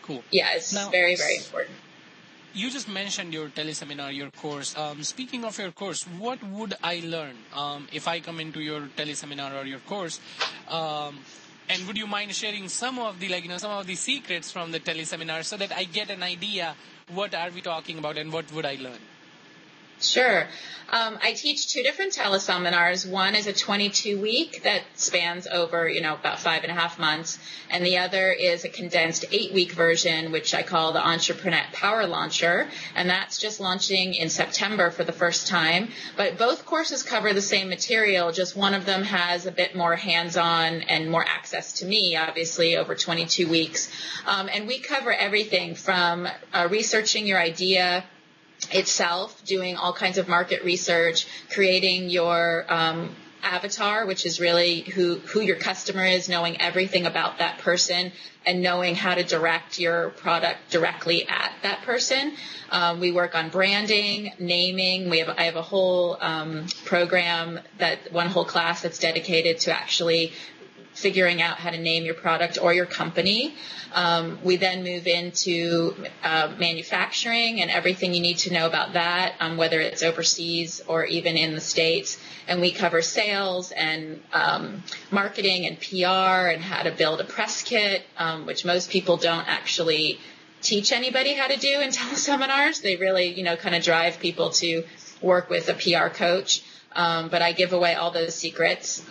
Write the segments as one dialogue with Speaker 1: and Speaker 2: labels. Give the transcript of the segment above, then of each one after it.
Speaker 1: Cool.
Speaker 2: Yeah, it's
Speaker 1: Now,
Speaker 2: very, very important.
Speaker 1: you just mentioned your teleseminar, your course. Speaking of your course, what would I learn if I come into your teleseminar or your course? And would you mind sharing some of the some of the secrets from the teleseminar so that I get an idea what are we talking about and what would I learn?
Speaker 2: Sure. I teach two different teleseminars. One is a 22-week that spans over, about 5.5 months. And the other is a condensed 8-week version, which I call the Entreprenette Power Launcher. And that's just launching in September for the first time. But both courses cover the same material. Just one of them has a bit more hands-on and more access to me, obviously, over 22 weeks. And we cover everything from researching your idea itself, doing all kinds of market research, creating your avatar, which is really who your customer is, knowing everything about that person and knowing how to direct your product directly at that person. We work on branding, naming. I have a whole program, one whole class that's dedicated to actually figuring out how to name your product or your company. We then move into manufacturing and everything you need to know about that, whether it's overseas or even in the States. And we cover sales and marketing and PR and how to build a press kit, which most people don't actually teach anybody how to do in teleseminars. They really, kind of drive people to work with a PR coach. But I give away all those secrets.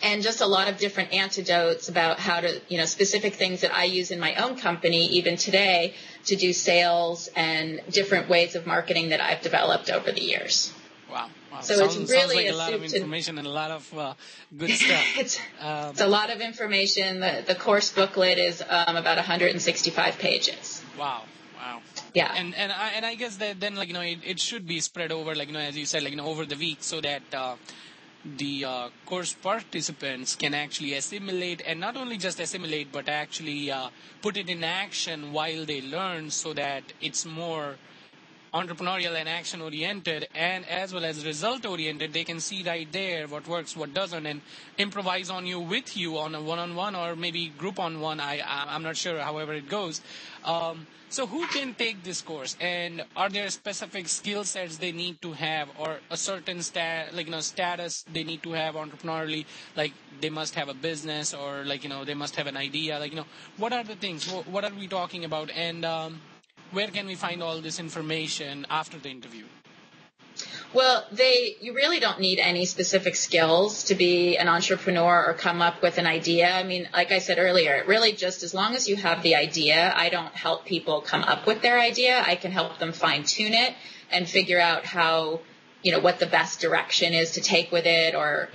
Speaker 2: And just a lot of different antidotes about how to, specific things that I use in my own company, even today, to do sales and different ways of marketing that I've developed over the years.
Speaker 1: Wow.
Speaker 2: So
Speaker 1: sounds
Speaker 2: it's really
Speaker 1: like a lot of information and a lot of good stuff.
Speaker 2: It's a lot of information. The course booklet is about 165 pages.
Speaker 1: Wow.
Speaker 2: Yeah.
Speaker 1: And I guess that then it should be spread over as you said over the week so that the course participants can actually assimilate, and not only just assimilate, but actually put it in action while they learn so that it's more entrepreneurial and action-oriented and as well as result-oriented. They can see right there what works, what doesn't, and improvise with you on a one-on-one or maybe group-on-one. I'm not sure, however it goes. So who can take this course, and are there specific skill sets they need to have, or a certain status they need to have entrepreneurially, like they must have a business, or they must have an idea, what are the things, what are we talking about, and where can we find all this information after the interview?
Speaker 2: Well, you really don't need any specific skills to be an entrepreneur or come up with an idea. I mean, like I said earlier, really just as long as you have the idea. I don't help people come up with their idea. I can help them fine tune it and figure out how, what the best direction is to take with it, or,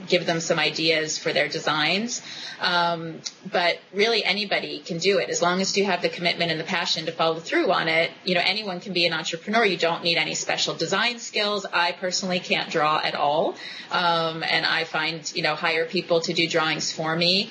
Speaker 2: give them some ideas for their designs. But really anybody can do it as long as you have the commitment and the passion to follow through on it. Anyone can be an entrepreneur. You don't need any special design skills. I personally can't draw at all. And I find, hire people to do drawings for me.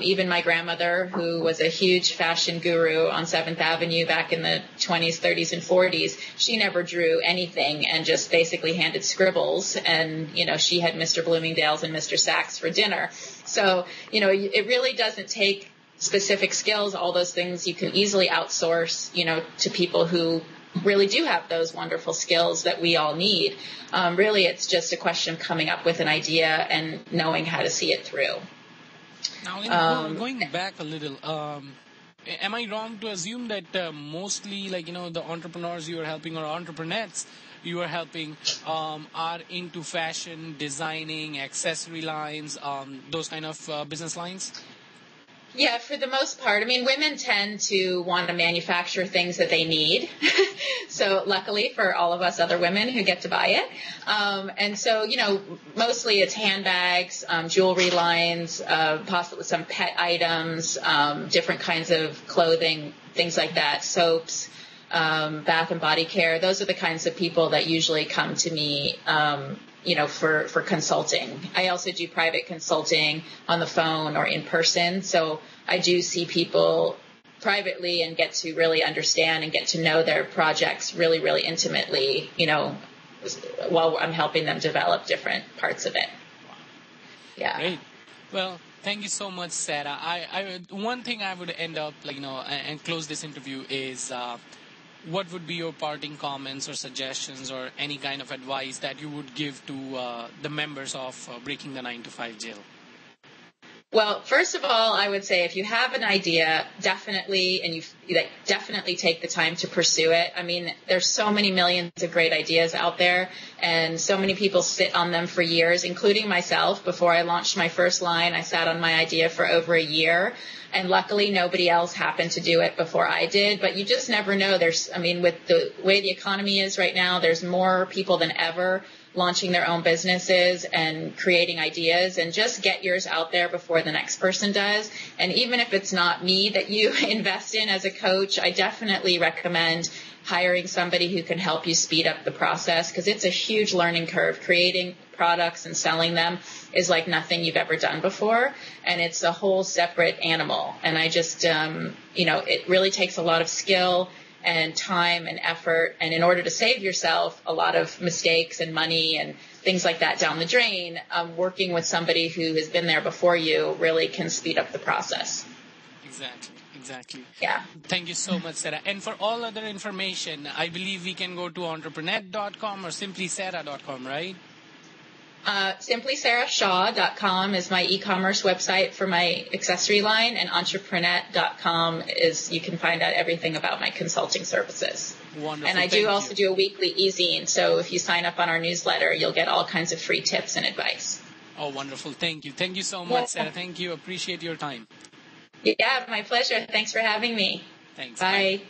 Speaker 2: Even my grandmother, who was a huge fashion guru on 7th Avenue back in the 20s, 30s, and 40s, she never drew anything and just basically handed scribbles. And, she had Mr. Bloomingdale's and Mr. Saks for dinner. So, it really doesn't take specific skills. All those things you can easily outsource, to people who really do have those wonderful skills that we all need. Really, it's just a question of coming up with an idea and knowing how to see it through.
Speaker 1: Now, going back a little, am I wrong to assume that mostly, the entrepreneurs you are helping or entreprenettes you are helping are into fashion, designing, accessory lines, those kind of business lines?
Speaker 2: Yeah, for the most part. I mean, women tend to want to manufacture things that they need. So luckily for all of us other women who get to buy it. And so, mostly it's handbags, jewelry lines, possibly some pet items, different kinds of clothing, things like that, soaps, bath and body care. Those are the kinds of people that usually come to me, for consulting. I also do private consulting on the phone or in person. So I do see people privately and get to really understand and get to know their projects really, really intimately, while I'm helping them develop different parts of it.
Speaker 1: Wow.
Speaker 2: Yeah.
Speaker 1: Great. Well, Thank you so much, Sarah. One thing I would end up and close this interview is what would be your parting comments or suggestions or any kind of advice that you would give to the members of Breaking the 9 to 5 Jail?
Speaker 2: Well, first of all, I would say if you have an idea, definitely, and definitely take the time to pursue it. I mean, there's so many millions of great ideas out there, and so many people sit on them for years, including myself. Before I launched my first line, I sat on my idea for over a year, and luckily nobody else happened to do it before I did. But you just never know. With the way the economy is right now, there's more people than ever launching their own businesses and creating ideas, and just get yours out there before the next person does. And even if it's not me that you invest in as a coach, I definitely recommend hiring somebody who can help you speed up the process, because it's a huge learning curve. Creating products and selling them is like nothing you've ever done before, and it's a whole separate animal. And I just, it really takes a lot of skill and time and effort, and in order to save yourself a lot of mistakes and money and things like that down the drain, working with somebody who has been there before you really can speed up the process.
Speaker 1: Exactly.
Speaker 2: Yeah.
Speaker 1: Thank you so much, Sarah. And for all other information, I believe we can go to entreprenette.com or simplysarah.com, right?
Speaker 2: SimplySarahShaw.com is my e-commerce website for my accessory line, and Entreprenette.com is, you can find out everything about my consulting services.
Speaker 1: Wonderful.
Speaker 2: And I do also do a weekly e-zine, so if you sign up on our newsletter, you'll get all kinds of free tips and advice.
Speaker 1: Oh, wonderful. Thank you. Thank you so much, Sarah. Thank you. Appreciate your time.
Speaker 2: Yeah, my pleasure. Thanks for having me.
Speaker 1: Thanks.
Speaker 2: Bye.
Speaker 1: Bye.